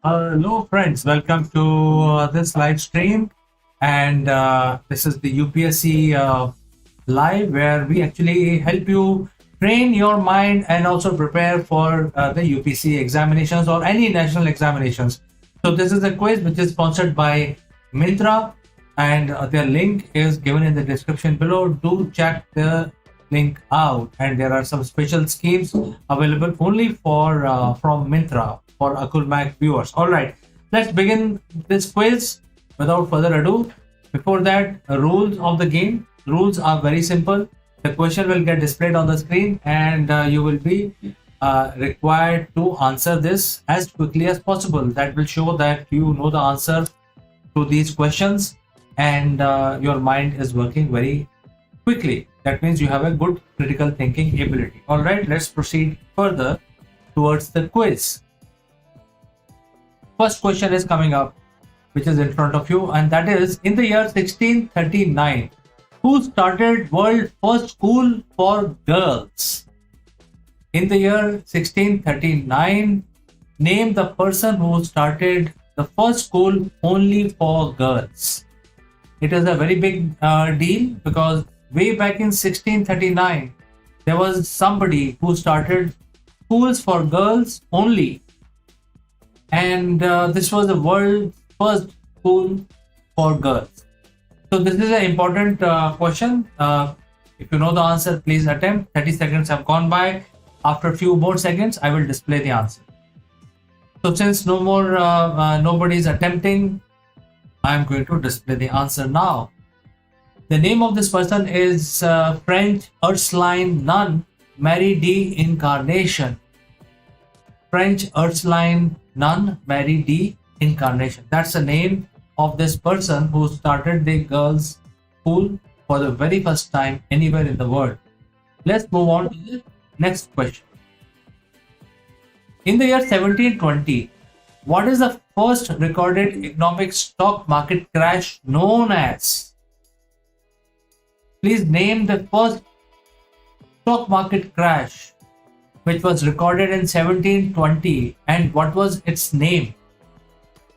Hello, friends. Welcome to this live stream. And this is the UPSC Live, where we actually help you train your mind and also prepare for the UPSC examinations or any national examinations. So, this is a quiz which is sponsored by Myntra, and their link is given in the description below. Do check the link out, and there are some special schemes available only for from Myntra for Akulmach viewers. All right, let's begin this quiz without further ado. Before that, rules of the game. Rules are very simple. The question will get displayed on the screen, and you will be required to answer this as quickly as possible. That will show that you know the answer to these questions, and your mind is working very quickly. That means you have a good critical thinking ability. All right, let's proceed further towards the quiz. First question is coming up, which is in front of you, and that is, in the year 1639, who started world first school for girls? In the year 1639, name the person who started the first school only for girls. It is a very big deal, because way back in 1639, there was somebody who started schools for girls only, and this was the world's first school for girls. So this is an important question. If you know the answer, please attempt. 30 seconds have gone by. After a few more seconds, I will display the answer. So since nobody is attempting, I am going to display the answer now. The name of this person is French Ursuline nun Mary D. Incarnation. French Ursuline nun Mary D. Incarnation. That's the name of this person who started the girls' school for the very first time anywhere in the world. Let's move on to the next question. In the year 1720, what is the first recorded economic stock market crash known as? Please name the first stock market crash which was recorded in 1720, and what was its name?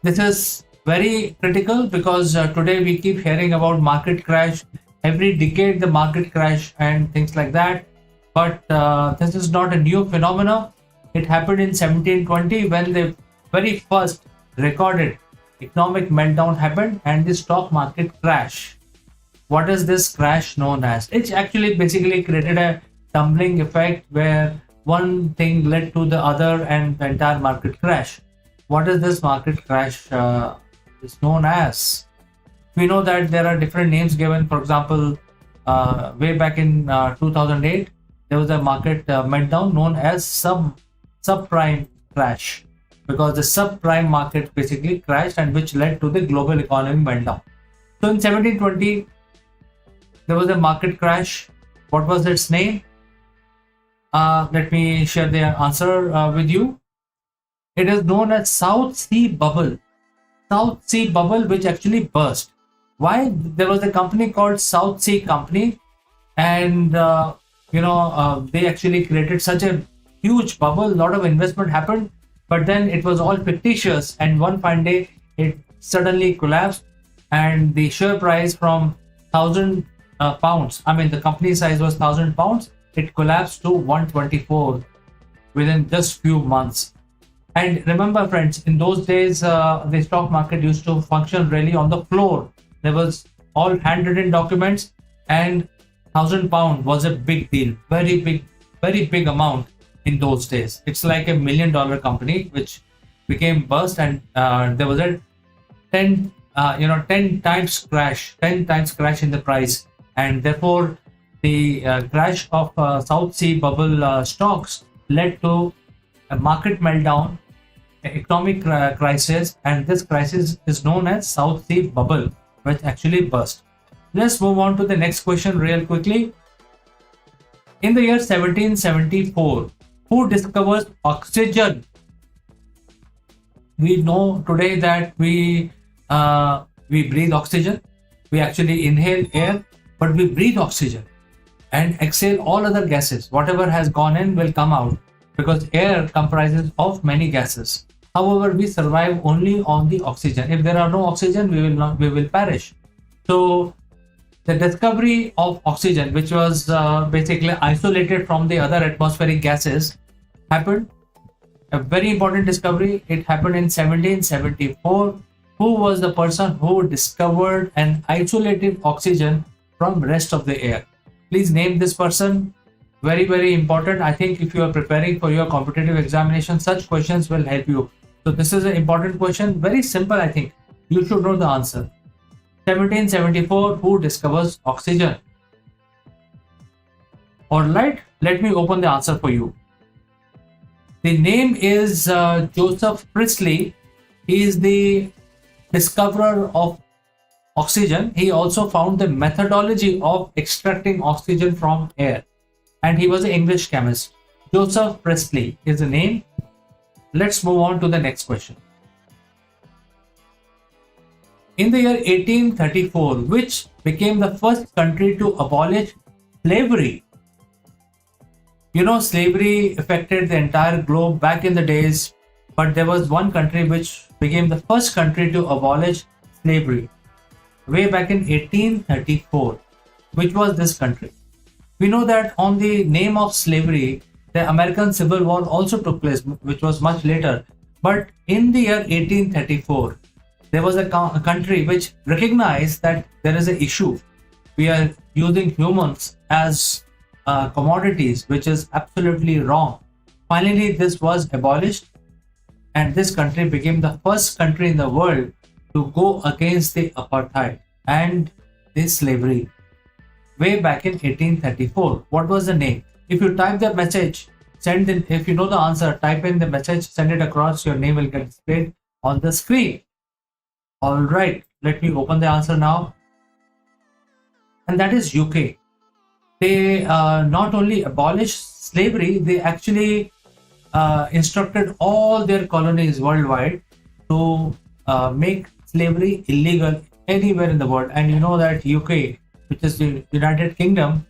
This is very critical, because today we keep hearing about market crash. Every decade the market crash and things like that. But this is not a new phenomena. It happened in 1720 when the very first recorded economic meltdown happened and the stock market crash. What is this crash known as? It actually basically created a tumbling effect where one thing led to the other and the entire market crash. What is this market crash is known as? We know that there are different names given. For example, way back in 2008, there was a market meltdown known as subprime crash, because the subprime market basically crashed, and which led to the global economy meltdown. So in 1720, there was a market crash. What was its name? Let me share the answer with you. It is known as South Sea Bubble. South Sea Bubble, which actually burst. Why? There was a company called South Sea Company, and they actually created such a huge bubble. A lot of investment happened, but then it was all fictitious, and one fine day it suddenly collapsed, and the share price from 1,000 pounds, I mean the company size was 1,000 pounds, it collapsed to 124 within just few months. And remember, friends, in those days the stock market used to function really on the floor. There was all handwritten documents, and 1,000 pound was a big deal, very big amount in those days. It's like $1 million company which became burst, and there was a 10 times crash in the price, and therefore the crash of South Sea Bubble stocks led to a market meltdown, economic crisis, and this crisis is known as South Sea Bubble, which actually burst. Let's move on to the next question real quickly. In the year 1774, who discovers oxygen? We know today that we breathe oxygen. We actually inhale air, but we breathe oxygen and exhale all other gases. Whatever has gone in will come out, because air comprises of many gases. However, we survive only on the oxygen. If there are no oxygen, we will perish. So the discovery of oxygen, which was basically isolated from the other atmospheric gases, happened. A very important discovery. It happened in 1774. Who was the person who discovered and isolated oxygen from rest of the air? Please name this person. Very, very important. I think if you are preparing for your competitive examination, such questions will help you. So this is an important question. Very simple, I think. You should know the answer. 1774, who discovers oxygen? Alright, let me open the answer for you. The name is Joseph Priestley. He is the discoverer of oxygen. He also found the methodology of extracting oxygen from air. And he was an English chemist. Joseph Priestley is the name. Let's move on to the next question. In the year 1834, which became the first country to abolish slavery? You know, slavery affected the entire globe back in the days, but there was one country which became the first country to abolish slavery way back in 1834. Which was this country? We know that on the name of slavery, the American Civil War also took place, which was much later. But in the year 1834, there was a country which recognized that there is an issue. We are using humans as commodities, which is absolutely wrong. Finally, this was abolished, and this country became the first country in the world to go against the apartheid and the slavery way back in 1834. What was the name? If you type the message, send in. If you know the answer, type in the message, send it across. Your name will get displayed on the screen. All right, let me open the answer now. And that is UK. They not only abolished slavery, they actually instructed all their colonies worldwide to make slavery illegal anywhere in the world. And you know that UK, which is the United Kingdom,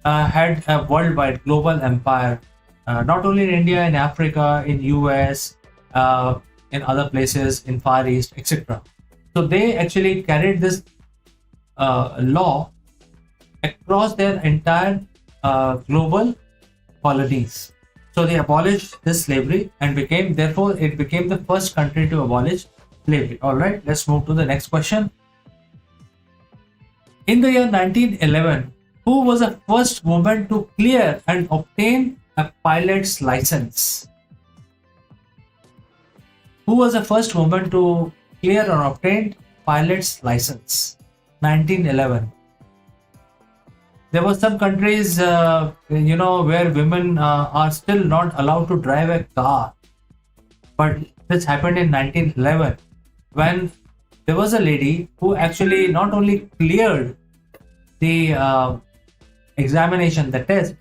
had a worldwide global empire, not only in India, in Africa, in US, in other places, in Far East, etc. So they actually carried this law across their entire global colonies. So they abolished this slavery and therefore it became the first country to abolish slavery. All right, let's move to the next question. In the year 1911, who was the first woman to clear and obtain a pilot's license? Who was the first woman to clear or obtain pilot's license? 1911. There were some countries, where women are still not allowed to drive a car. But this happened in 1911 when there was a lady who actually not only cleared the examination, the test,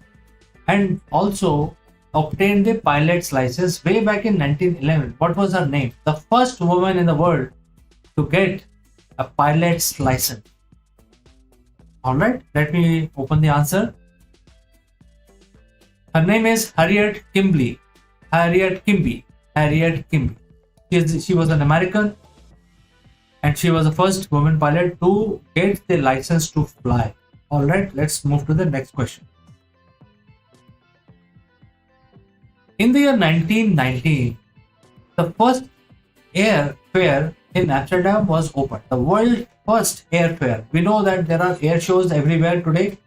and also obtained the pilot's license way back in 1911. What was her name? The first woman in the world to get a pilot's license. Alright, let me open the answer. Her name is Harriet Kimby. Harriet Kimby. She was an American, and she was the first woman pilot to get the license to fly. Alright, let's move to the next question. In the year 1919, the first air fair in Amsterdam was opened. The world's first air fair. We know that there are air shows everywhere today,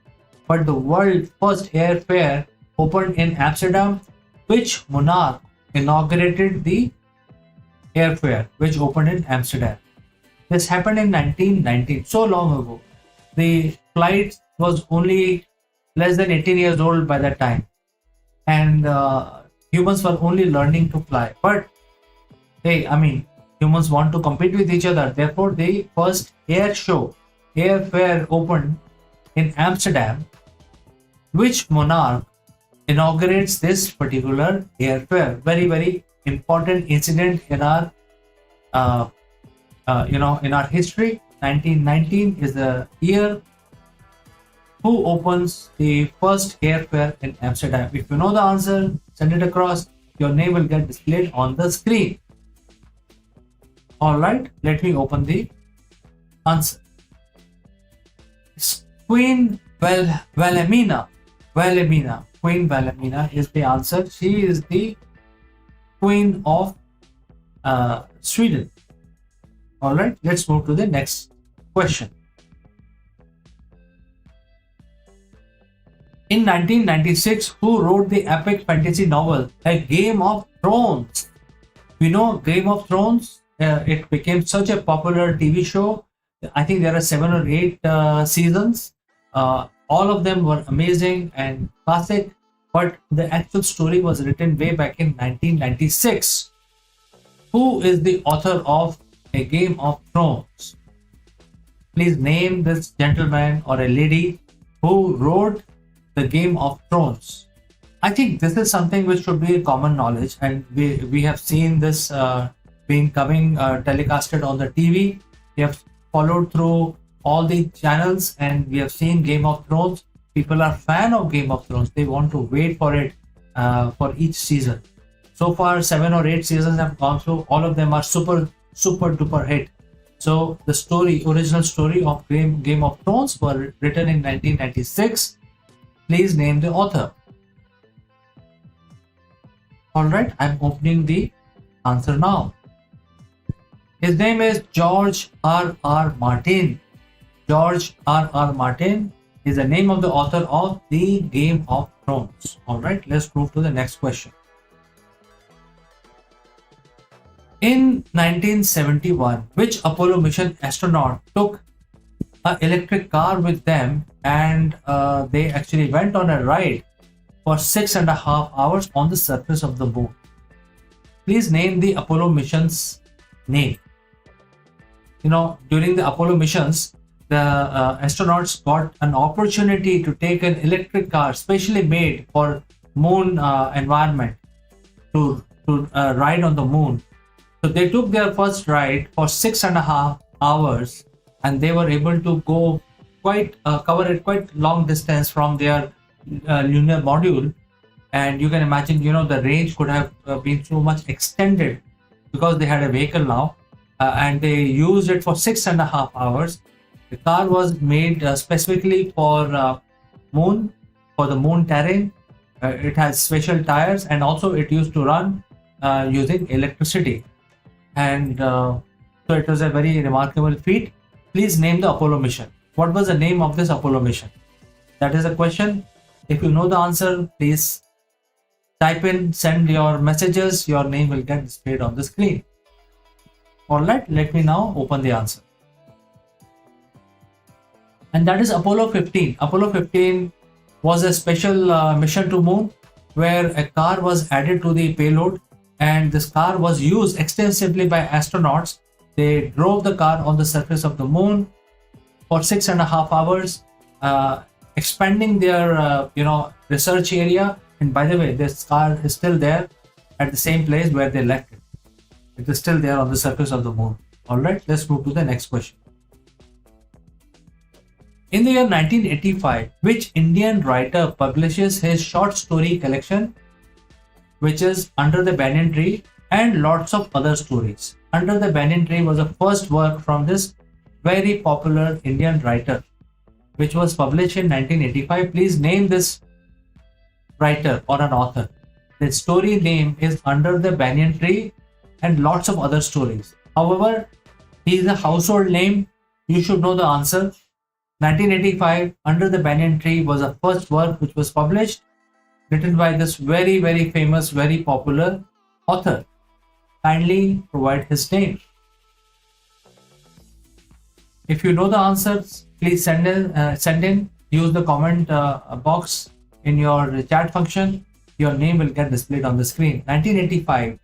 but the world's first air fair opened in Amsterdam. Which monarch inaugurated the air fair which opened in Amsterdam? This happened in 1919, so long ago. The flight was only less than 18 years old by that time, and humans were only learning to fly. But hey, humans want to compete with each other. Therefore, the first air fair opened in Amsterdam. Which monarch inaugurates this particular air fair? Very, very important incident in our, in our history. 1919 is the year. Who opens the first air fair in Amsterdam? If you know the answer, send it across. Your name will get displayed on the screen. Alright, let me open the answer. It's Queen Wilhelmina. Queen Wilhelmina is the answer. She is the Queen of Sweden. Alright, let's move to the next question. In 1996, who wrote the epic fantasy novel A Game of Thrones? We know Game of Thrones, it became such a popular TV show. I think there are 7 or 8 seasons. All of them were amazing and classic, but the actual story was written way back in 1996. Who is the author of A Game of Thrones? Please name this gentleman or a lady who wrote The Game of Thrones. I think this is something which should be common knowledge, and we have seen this being coming telecasted on the TV. We have followed through all the channels and we have seen Game of Thrones. People are fan of Game of Thrones. They want to wait for it for each season. So far 7 or 8 seasons have gone through. All of them are super duper hit. So the original story of Game of Thrones were written in 1996. Please name the author. Alright, I'm opening the answer now. His name is George R.R. Martin. George R.R. Martin is the name of the author of the Game of Thrones. Alright, let's move to the next question. In 1971, which Apollo mission astronaut took an electric car with them and they actually went on a ride for 6.5 hours on the surface of the moon? Please name the Apollo mission's name. During the Apollo missions, the astronauts got an opportunity to take an electric car specially made for moon environment to ride on the moon. So they took their first ride for 6.5 hours and they were able to go cover a quite long distance from their lunar module. And you can imagine, the range could have been so much extended because they had a vehicle now and they used it for 6.5 hours. The car was made specifically for the moon terrain. It has special tires and also it used to run using electricity. And so it was a very remarkable feat. Please name the Apollo mission. What was the name of this Apollo mission? That is a question. If you know the answer, please type in, send your messages. Your name will get displayed on the screen. Alright, let me now open the answer. And that is Apollo 15. Apollo 15 was a special mission to moon where a car was added to the payload, and this car was used extensively by astronauts. They drove the car on the surface of the moon for 6.5 hours, expanding their research area. And by the way, this car is still there at the same place where they left it. It is still there on the surface of the moon. Alright, let's move to the next question. In the year 1985, which Indian writer publishes his short story collection, which is Under the Banyan Tree and lots of other stories? Under the Banyan Tree was the first work from this very popular Indian writer, which was published in 1985. Please name this writer or an author. The story name is Under the Banyan Tree and lots of other stories. However, he is a household name. You should know the answer. 1985, Under the Banyan Tree was the first work which was published, written by this very, very famous, very popular author. Kindly provide his name. If you know the answers, please send in. Use the comment box in your chat function. Your name will get displayed on the screen. 1985.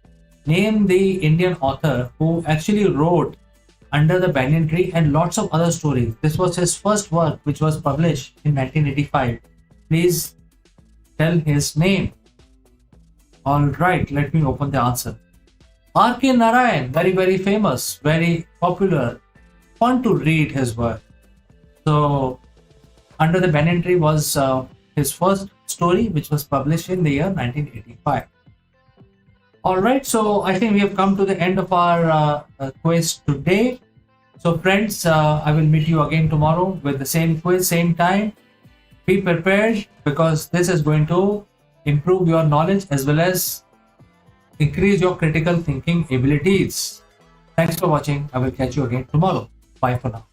Name the Indian author who actually wrote Under the Banyan Tree and lots of other stories. This was his first work which was published in 1985. Please tell his name. Alright, let me open the answer. R.K. Narayan, very, very famous, very popular, fun to read his work. So, Under the Banyan Tree was his first story which was published in the year 1985. All right, so I think we have come to the end of our quiz today. So friends, I will meet you again tomorrow with the same quiz, same time. Be prepared, because this is going to improve your knowledge as well as increase your critical thinking abilities. Thanks for watching. I will catch you again tomorrow. Bye for now.